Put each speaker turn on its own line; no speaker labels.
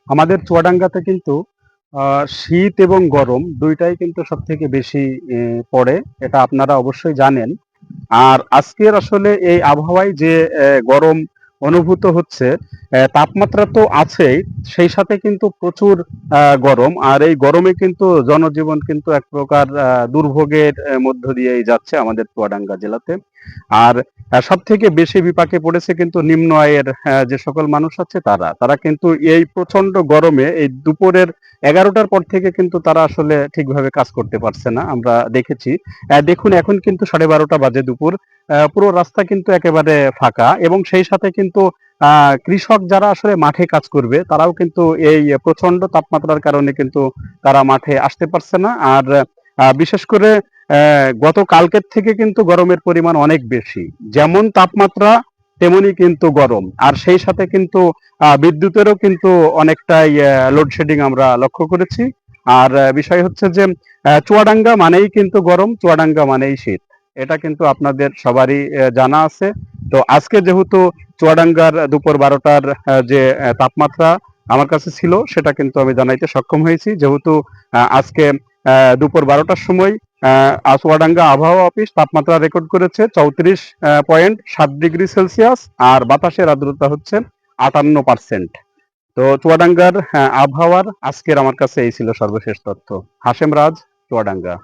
আমাদের চুয়াডাঙ্গাতে কিন্তু শীত এবং গরম দুইটাই কিন্তু সব থেকে বেশি পড়ে, এটা আপনারা অবশ্যই জানেন। আর আজকের আসলে এই আবহাওয়ায় যে গরম অনুভূত হচ্ছে, তাপমাত্রা তো আছেই, সেই সাথে কিন্তু প্রচুর গরম। আর এই গরমে কিন্তু জনজীবন কিন্তু এক প্রকার দুর্ভোগের মধ্য দিয়েই যাচ্ছে আমাদের চুয়াডাঙ্গা জেলাতে। আর সব থেকে বেশি বিপাকে পড়েছে কিন্তু নিম্ন আয়ের যে সকল মানুষ আছে তারা তারা কিন্তু এই প্রচন্ড গরমে এই দুপুরের 11টার পর থেকে কিন্তু তারা আসলে ঠিকভাবে কাজ করতে পারছে না, আমরা দেখেছি। দেখুন এখন কিন্তু 12:30 বাজে দুপুর, পুরো রাস্তা কিন্তু একেবারে ফাঁকা, এবং সেই সাথে কিন্তু কৃষক যারা আসলে মাঠে কাজ করবে তারাও কিন্তু এই প্রচন্ড তাপমাত্রার কারণে কিন্তু তারা মাঠে আসতে পারছে না। আর বিশেষ করে গত কালকের থেকে কিন্তু গরমের পরিমাণ অনেক বেশি। যেমন তাপমাত্রা তেমনি কিন্তু গরম, আর সেই সাথে কিন্তু বিদ্যুতেরও কিন্তু অনেকটাই লোডশেডিং আমরা লক্ষ্য করেছি। আর বিষয় হচ্ছে যে চুয়াডাঙ্গা মানেই কিন্তু গরম, চুয়াডাঙ্গা মানেই শীত, এটা কিন্তু আপনাদের সবারই জানা আছে। তো আজকে যেহেতু চুয়াডাঙ্গার দুপুর 12টার যে তাপমাত্রা আমার কাছে ছিল, সেটা কিন্তু আমি জানাইতে সক্ষম হয়েছি, যেহেতু আজকে দুপুর 12টার সময় চুয়াডাঙ্গা আবহাওয়া অফিস তাপমাত্রা রেকর্ড করেছে 34.7 ডিগ্রি সেলসিয়াস, আর বাতাসের আর্দ্রতা হচ্ছে 58%। তো চুয়াডাঙ্গার আবহাওয়ার আজকের আমার কাছে এই ছিল সর্বশেষ তথ্য। হাশেম রাজ, চুয়াডাঙ্গা।